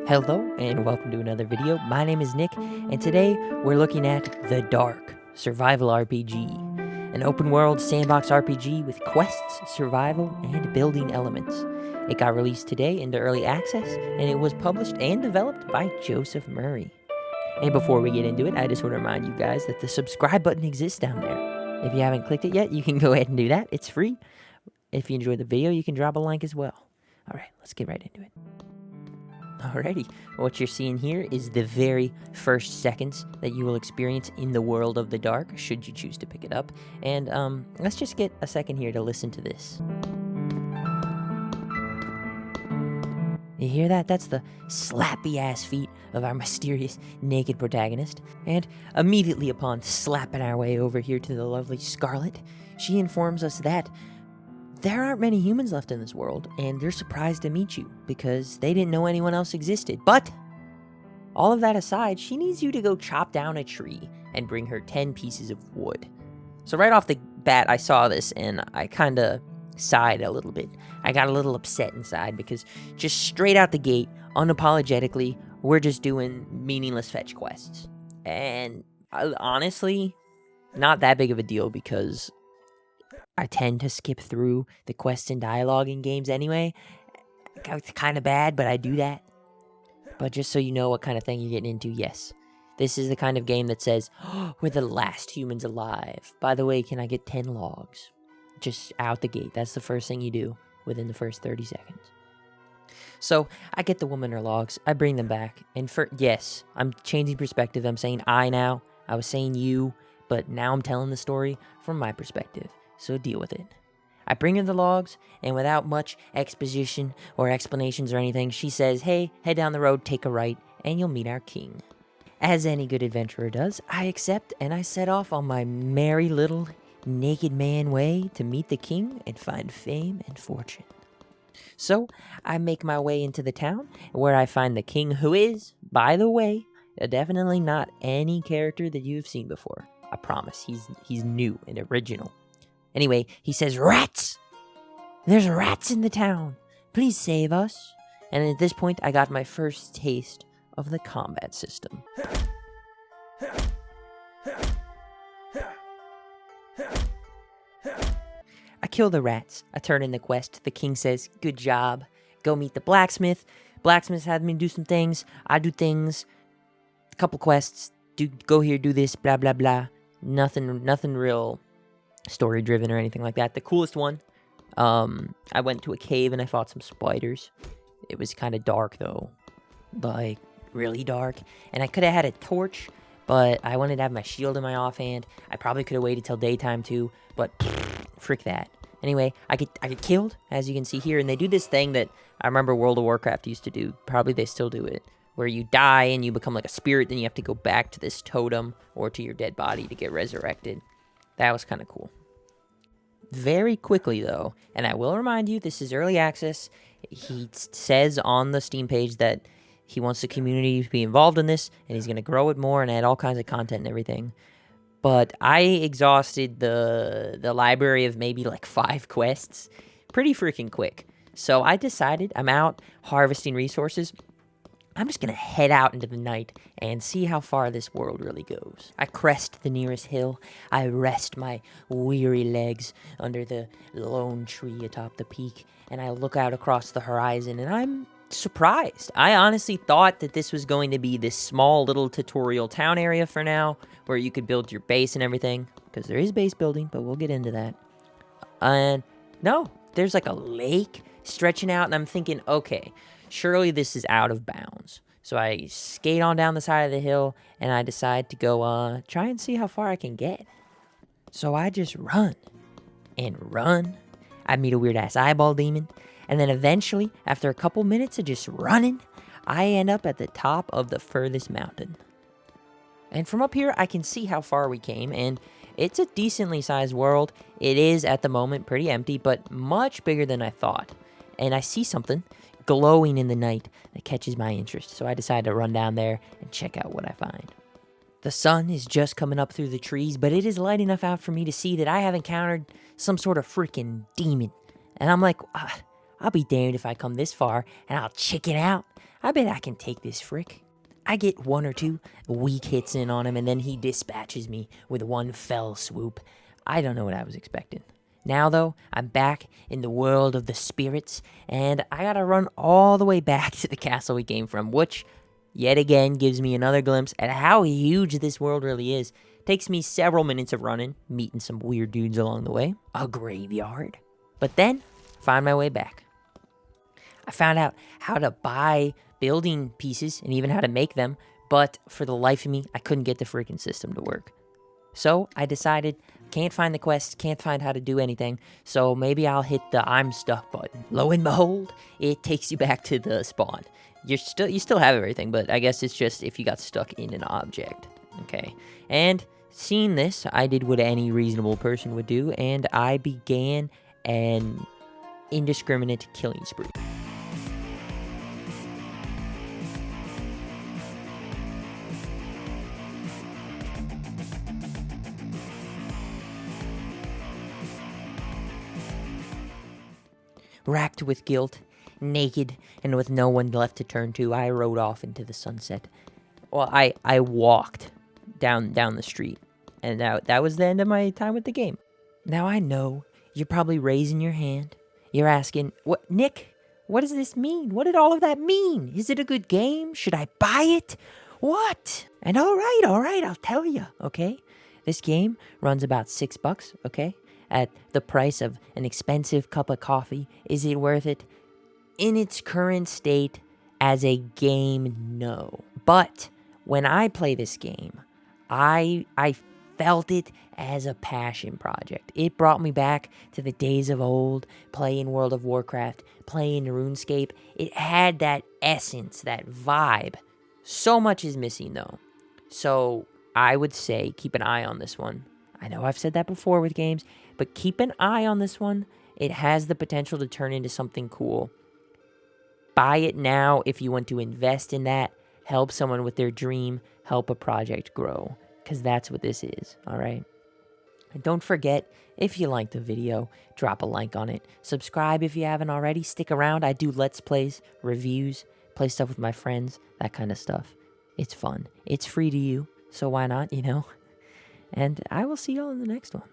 Hello and welcome to another video. My name is Nick and today we're looking at The Dark Survival RPG, an open world sandbox RPG with quests, survival, and building elements. It got released today into early access and it was published and developed by Joseph Murray. And before we get into it, I just want to remind you guys that the subscribe button exists down there. If you haven't clicked it yet, you can go ahead and do that. It's free. If you enjoyed the video, you can drop a like as well. Alright, let's get right into it. Alrighty, what you're seeing here is the very first seconds that you will experience in the world of the dark, should you choose to pick it up. And let's just get a second here to listen to this. You hear that? That's the slappy ass feet of our mysterious naked protagonist. And immediately upon slapping our way over here to the lovely Scarlet, she informs us that there aren't many humans left in this world, and they're surprised to meet you because they didn't know anyone else existed. But all of that aside, she needs you to go chop down a tree and bring her 10 pieces of wood. So right off the bat, I saw this and I kind of sighed a little bit. I got a little upset inside because just straight out the gate, unapologetically, we're just doing meaningless fetch quests. And honestly, not that big of a deal because I tend to skip through the quests and dialogue in games anyway. It's kind of bad, but I do that. But just so you know what kind of thing you're getting into, yes. This is the kind of game that says, oh, we're the last humans alive. By the way, can I get 10 logs? Just out the gate. That's the first thing you do within the first 30 seconds. So, I get the woman her logs. I bring them back. And yes, I'm changing perspective. I'm saying I now. I was saying you. But now I'm telling the story from my perspective. So deal with it. I bring her the logs, and without much exposition or explanations or anything, she says, hey, head down the road, take a right, and you'll meet our king. As any good adventurer does, I accept, and I set off on my merry little naked man way to meet the king and find fame and fortune. So, I make my way into the town, where I find the king, who is, by the way, definitely not any character that you've seen before. I promise, he's new and original. Anyway, he says, rats! There's rats in the town! Please save us! And at this point, I got my first taste of the combat system. I kill the rats. I turn in the quest. The king says, good job. Go meet the blacksmith. Blacksmith had me do some things. I do things. A couple quests. Go here, do this, blah, blah, blah. Nothing real story driven or anything like that. The coolest one, I went to a cave and I fought some spiders. It was kind of dark though, like really dark, and I could have had a torch, but I wanted to have my shield in my offhand. I probably could have waited till daytime too, but frick that. Anyway, I get killed, as you can see here, and they do this thing that I remember World of Warcraft used to do. Probably they still do it, where you die and you become like a spirit, then you have to go back to this totem or to your dead body to get resurrected. That was kind of cool. Very quickly, though, and I will remind you, this is early access. He says on the Steam page that he wants the community to be involved in this, and he's going to grow it more and add all kinds of content and everything. But I exhausted the library of maybe like 5 quests pretty freaking quick. So I decided I'm out harvesting resources. I'm just going to head out into the night and see how far this world really goes. I crest the nearest hill. I rest my weary legs under the lone tree atop the peak, and I look out across the horizon, and I'm surprised. I honestly thought that this was going to be this small little tutorial town area for now, where you could build your base and everything, because there is base building, but we'll get into that. And no, there's like a lake stretching out, and I'm thinking, okay, surely this is out of bounds. So I skate on down the side of the hill, and I decide to go try and see how far I can get. So I just run and run. I meet a weird-ass eyeball demon, and then eventually, after a couple minutes of just running, I end up at the top of the furthest mountain. And from up here, I can see how far we came, and it's a decently sized world. It is, at the moment, pretty empty, but much bigger than I thought. And I see something glowing in the night that catches my interest, so I decide to run down there and check out what I find. The sun is just coming up through the trees, but it is light enough out for me to see that I have encountered some sort of freaking demon. And I'm like, I'll be damned if I come this far and I'll chicken out. I bet I can take this Frick. I get 1 or 2 weak hits in on him, and then he dispatches me with one fell swoop. I don't know what I was expecting. Now, though, I'm back in the world of the spirits, and I gotta run all the way back to the castle we came from, which, yet again, gives me another glimpse at how huge this world really is. Takes me several minutes of running, meeting some weird dudes along the way. A graveyard. But then, find my way back. I found out how to buy building pieces and even how to make them, but for the life of me, I couldn't get the freaking system to work. So I decided, can't find the quest, can't find how to do anything, so maybe I'll hit the I'm stuck button. Lo and behold, it takes you back to the spawn. You still have everything, but I guess it's just if you got stuck in an object. Okay, and seeing this, I did what any reasonable person would do, and I began an indiscriminate killing spree. Racked with guilt, naked, and with no one left to turn to, I rode off into the sunset. Well, I walked down the street, and that was the end of my time with the game. Now I know you're probably raising your hand. You're asking, "What, Nick? What does this mean? What did all of that mean? Is it a good game? Should I buy it? What?" And all right, I'll tell you, okay? This game runs about $6, okay? At the price of an expensive cup of coffee. Is it worth it? In its current state, as a game, no. But when I play this game, I felt it as a passion project. It brought me back to the days of old, playing World of Warcraft, playing RuneScape. It had that essence, that vibe. So much is missing, though. So I would say keep an eye on this one. I know I've said that before with games, but keep an eye on this one. It has the potential to turn into something cool. Buy it now if you want to invest in that, help someone with their dream, help a project grow, because that's what this is, all right? And don't forget, if you liked the video, drop a like on it. Subscribe if you haven't already. Stick around. I do Let's Plays, reviews, play stuff with my friends, that kind of stuff. It's fun. It's free to you, so why not, you know? And I will see y'all in the next one.